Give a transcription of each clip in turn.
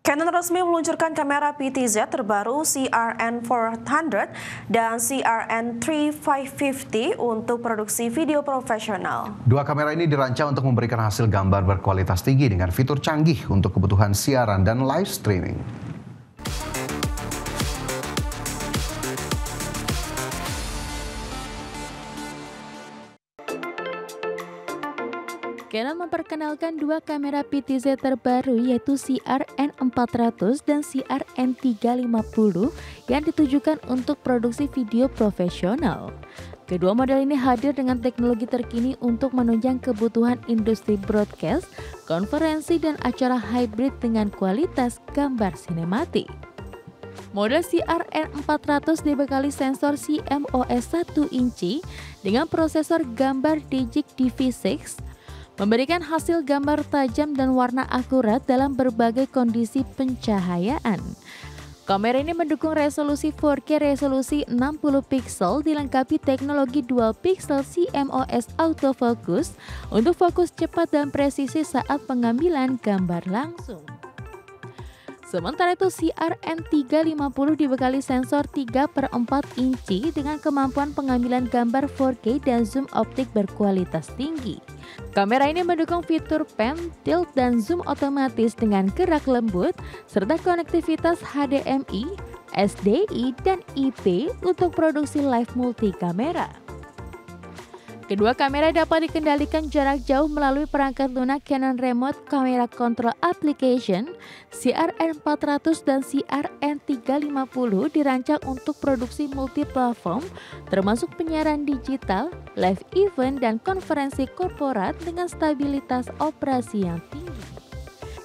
Canon resmi meluncurkan kamera PTZ terbaru CRN400 dan CRN3550 untuk produksi video profesional. Dua kamera ini dirancang untuk memberikan hasil gambar berkualitas tinggi dengan fitur canggih untuk kebutuhan siaran dan live streaming. Canon memperkenalkan dua kamera PTZ terbaru yaitu CRN400 dan CRN350 yang ditujukan untuk produksi video profesional. Kedua model ini hadir dengan teknologi terkini untuk menunjang kebutuhan industri broadcast, konferensi, dan acara hybrid dengan kualitas gambar sinematik. Model CRN400 dibekali sensor CMOS 1 inci dengan prosesor gambar Digic DV6, memberikan hasil gambar tajam dan warna akurat dalam berbagai kondisi pencahayaan. Kamera ini mendukung resolusi 4K resolusi 60 pixel dilengkapi teknologi dual pixel CMOS autofocus untuk fokus cepat dan presisi saat pengambilan gambar langsung. Sementara itu CRN350 dibekali sensor 3/4 inci dengan kemampuan pengambilan gambar 4K dan zoom optik berkualitas tinggi. Kamera ini mendukung fitur pan, tilt, dan zoom otomatis dengan gerak lembut serta konektivitas HDMI, SDI, dan IP untuk produksi live multi kamera. Kedua kamera dapat dikendalikan jarak jauh melalui perangkat lunak Canon Remote Camera Control Application. CRN400 dan CRN350 dirancang untuk produksi multi-platform, termasuk penyiaran digital, live event, dan konferensi korporat dengan stabilitas operasi yang tinggi.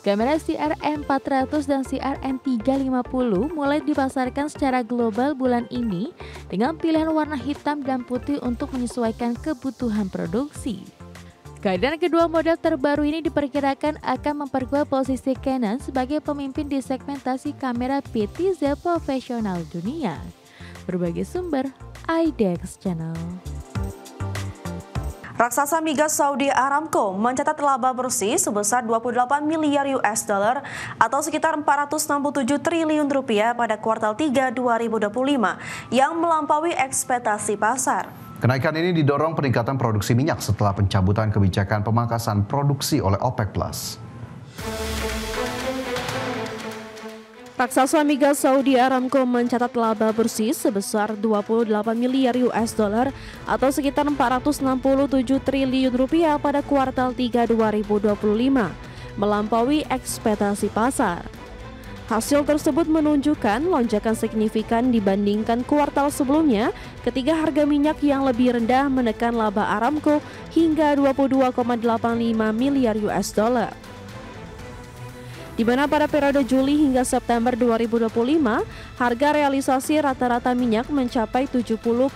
Kamera CRN400 dan CRN350 mulai dipasarkan secara global bulan ini dengan pilihan warna hitam dan putih untuk menyesuaikan kebutuhan produksi. Kehadiran kedua model terbaru ini diperkirakan akan memperkuat posisi Canon sebagai pemimpin di segmentasi kamera PTZ profesional dunia. Berbagai sumber, IDX Channel. Raksasa migas Saudi Aramco mencatat laba bersih sebesar 28 miliar US dollar atau sekitar 467 triliun rupiah pada kuartal 3 2025 yang melampaui ekspektasi pasar. Kenaikan ini didorong peningkatan produksi minyak setelah pencabutan kebijakan pemangkasan produksi oleh OPEC+. Raksasa migas Saudi Aramco mencatat laba bersih sebesar 28 miliar US dollar atau sekitar 467 triliun rupiah pada kuartal 3 2025, melampaui ekspektasi pasar. Hasil tersebut menunjukkan lonjakan signifikan dibandingkan kuartal sebelumnya ketika harga minyak yang lebih rendah menekan laba Aramco hingga 22,85 miliar US dollar. Di mana pada periode Juli hingga September 2025, harga realisasi rata-rata minyak mencapai 70,1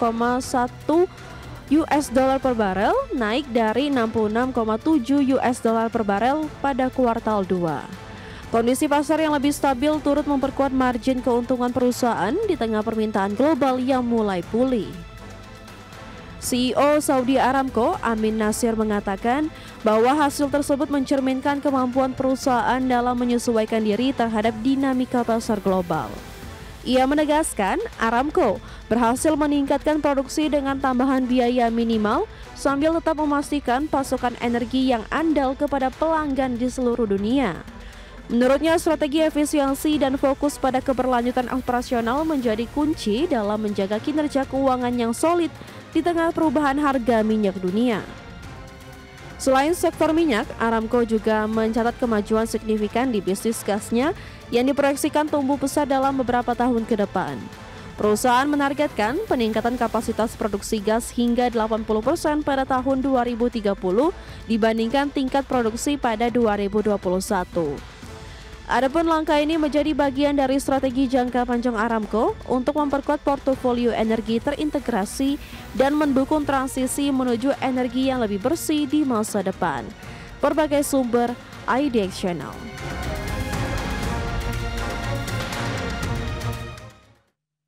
US dollar per barel, naik dari 66,7 US dollar per barel pada kuartal 2. Kondisi pasar yang lebih stabil turut memperkuat margin keuntungan perusahaan di tengah permintaan global yang mulai pulih. CEO Saudi Aramco, Amin Nasir, mengatakan bahwa hasil tersebut mencerminkan kemampuan perusahaan dalam menyesuaikan diri terhadap dinamika pasar global. Ia menegaskan Aramco berhasil meningkatkan produksi dengan tambahan biaya minimal sambil tetap memastikan pasokan energi yang andal kepada pelanggan di seluruh dunia. Menurutnya, strategi efisiensi dan fokus pada keberlanjutan operasional menjadi kunci dalam menjaga kinerja keuangan yang solid di tengah perubahan harga minyak dunia. Selain sektor minyak, Aramco juga mencatat kemajuan signifikan di bisnis gasnya yang diproyeksikan tumbuh pesat dalam beberapa tahun ke depan. Perusahaan menargetkan peningkatan kapasitas produksi gas hingga 80% pada tahun 2030 dibandingkan tingkat produksi pada 2021. Adapun langkah ini menjadi bagian dari strategi jangka panjang Aramco untuk memperkuat portofolio energi terintegrasi dan mendukung transisi menuju energi yang lebih bersih di masa depan. Berbagai sumber, IDX Channel.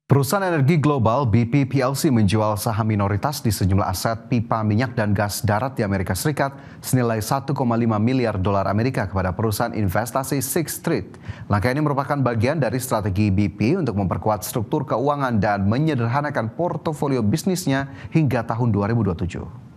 Perusahaan energi global BP PLC menjual saham minoritas di sejumlah aset pipa minyak dan gas darat di Amerika Serikat senilai 1,5 miliar dolar Amerika kepada perusahaan investasi Sixth Street. Langkah ini merupakan bagian dari strategi BP untuk memperkuat struktur keuangan dan menyederhanakan portofolio bisnisnya hingga tahun 2027.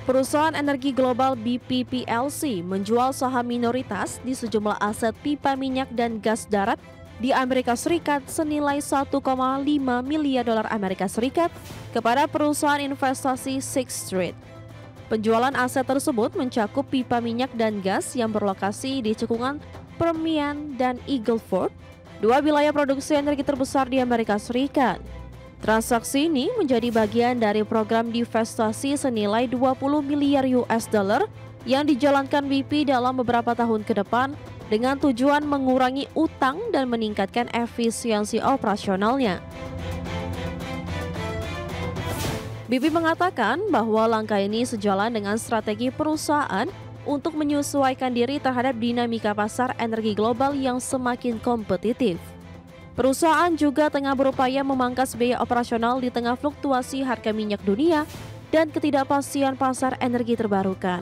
Perusahaan energi global BP PLC menjual saham minoritas di sejumlah aset pipa minyak dan gas darat di Amerika Serikat senilai 1,5 miliar dolar Amerika Serikat kepada perusahaan investasi Sixth Street. Penjualan aset tersebut mencakup pipa minyak dan gas yang berlokasi di cekungan Permian dan Eagle Ford, dua wilayah produksi energi terbesar di Amerika Serikat. Transaksi ini menjadi bagian dari program divestasi senilai 20 miliar US dollar yang dijalankan BP dalam beberapa tahun ke depan dengan tujuan mengurangi utang dan meningkatkan efisiensi operasionalnya. BP mengatakan bahwa langkah ini sejalan dengan strategi perusahaan untuk menyesuaikan diri terhadap dinamika pasar energi global yang semakin kompetitif. Perusahaan juga tengah berupaya memangkas biaya operasional di tengah fluktuasi harga minyak dunia dan ketidakpastian pasar energi terbarukan.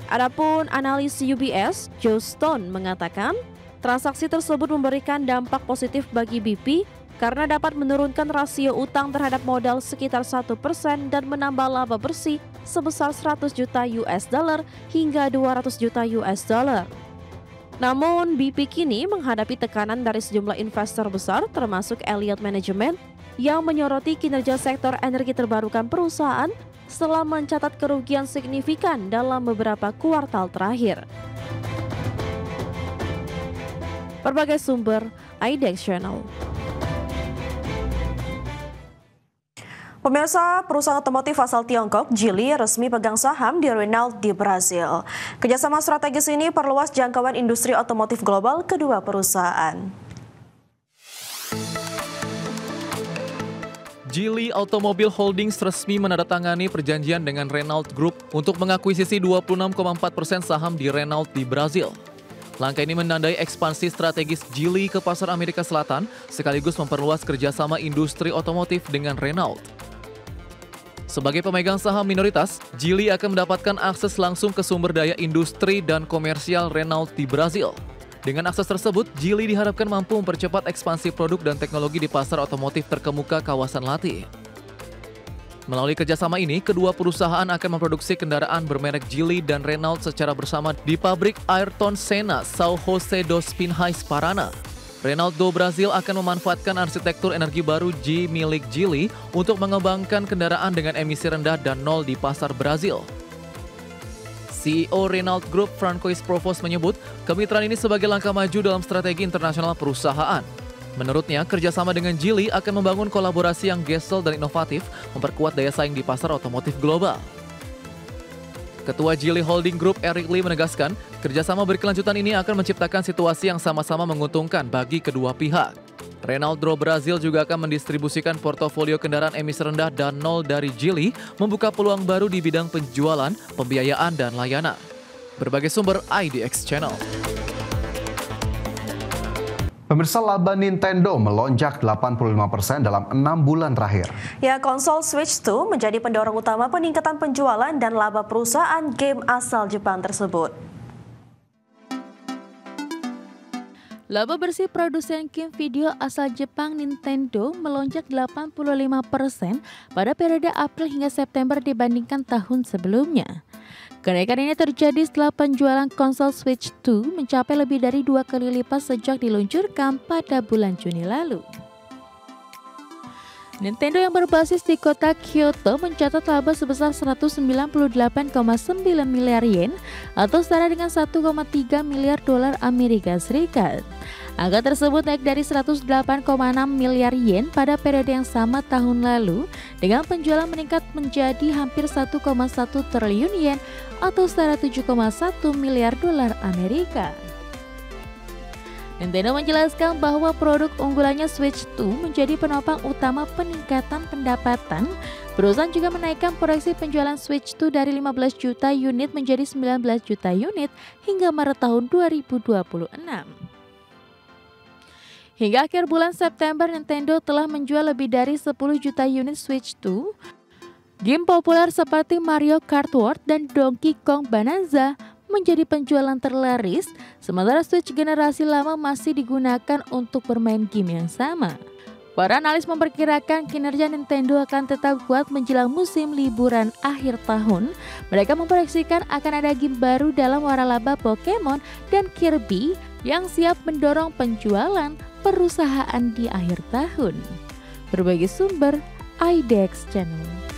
Adapun analis UBS, Joe Stone mengatakan, transaksi tersebut memberikan dampak positif bagi BP karena dapat menurunkan rasio utang terhadap modal sekitar 1% dan menambah laba bersih sebesar 100 juta US dollar hingga 200 juta US dollar. Namun, BP kini menghadapi tekanan dari sejumlah investor besar termasuk Elliott Management yang menyoroti kinerja sektor energi terbarukan perusahaan setelah mencatat kerugian signifikan dalam beberapa kuartal terakhir. Berbagai sumber, IDEX Channel. Pemirsa, perusahaan otomotif asal Tiongkok, Geely, resmi pegang saham di Renault di Brasil. Kerjasama strategis ini perluas jangkauan industri otomotif global kedua perusahaan. Geely Automobile Holdings resmi menandatangani perjanjian dengan Renault Group untuk mengakuisisi 26,4% saham di Renault di Brasil. Langkah ini menandai ekspansi strategis Geely ke pasar Amerika Selatan, sekaligus memperluas kerjasama industri otomotif dengan Renault. Sebagai pemegang saham minoritas, Geely akan mendapatkan akses langsung ke sumber daya industri dan komersial Renault di Brasil. Dengan akses tersebut, Geely diharapkan mampu mempercepat ekspansi produk dan teknologi di pasar otomotif terkemuka kawasan Latin. Melalui kerjasama ini, kedua perusahaan akan memproduksi kendaraan bermerek Geely dan Renault secara bersama di pabrik Ayrton Senna, São José dos Pinhais, Paraná. Renault do Brasil akan memanfaatkan arsitektur energi baru G milik Geely untuk mengembangkan kendaraan dengan emisi rendah dan nol di pasar Brasil. CEO Renault Group Francois Provos menyebut kemitraan ini sebagai langkah maju dalam strategi internasional perusahaan. Menurutnya, kerjasama dengan Geely akan membangun kolaborasi yang gesel dan inovatif, memperkuat daya saing di pasar otomotif global. Ketua Geely Holding Group Eric Lee menegaskan, kerjasama berkelanjutan ini akan menciptakan situasi yang sama-sama menguntungkan bagi kedua pihak. Renault do Brasil juga akan mendistribusikan portofolio kendaraan emisi rendah dan nol dari Geely, membuka peluang baru di bidang penjualan, pembiayaan, dan layanan. Berbagai sumber, IDEX Channel. Pemirsa, laba Nintendo melonjak 85% dalam 6 bulan terakhir. Ya, konsol Switch 2 menjadi pendorong utama peningkatan penjualan dan laba perusahaan game asal Jepang tersebut. Laba bersih produsen game video asal Jepang Nintendo melonjak 85% pada periode April hingga September dibandingkan tahun sebelumnya. Kenaikan ini terjadi setelah penjualan konsol Switch 2 mencapai lebih dari 2 kali lipat sejak diluncurkan pada bulan Juni lalu. Nintendo yang berbasis di kota Kyoto mencatat laba sebesar 198,9 miliar yen atau setara dengan 1,3 miliar dolar Amerika Serikat. Angka tersebut naik dari 108,6 miliar yen pada periode yang sama tahun lalu dengan penjualan meningkat menjadi hampir 1,1 triliun yen atau setara 7,1 miliar dolar Amerika. Nintendo menjelaskan bahwa produk unggulannya Switch 2 menjadi penopang utama peningkatan pendapatan. Perusahaan juga menaikkan proyeksi penjualan Switch 2 dari 15 juta unit menjadi 19 juta unit hingga Maret tahun 2026. Hingga akhir bulan September, Nintendo telah menjual lebih dari 10 juta unit Switch 2. Game populer seperti Mario Kart World dan Donkey Kong Bonanza menjadi penjualan terlaris, sementara Switch generasi lama masih digunakan untuk bermain game yang sama. Para analis memperkirakan kinerja Nintendo akan tetap kuat menjelang musim liburan akhir tahun. Mereka memproyeksikan akan ada game baru dalam waralaba Pokemon dan Kirby yang siap mendorong penjualan perusahaan di akhir tahun. Berbagai sumber, IDEX Channel.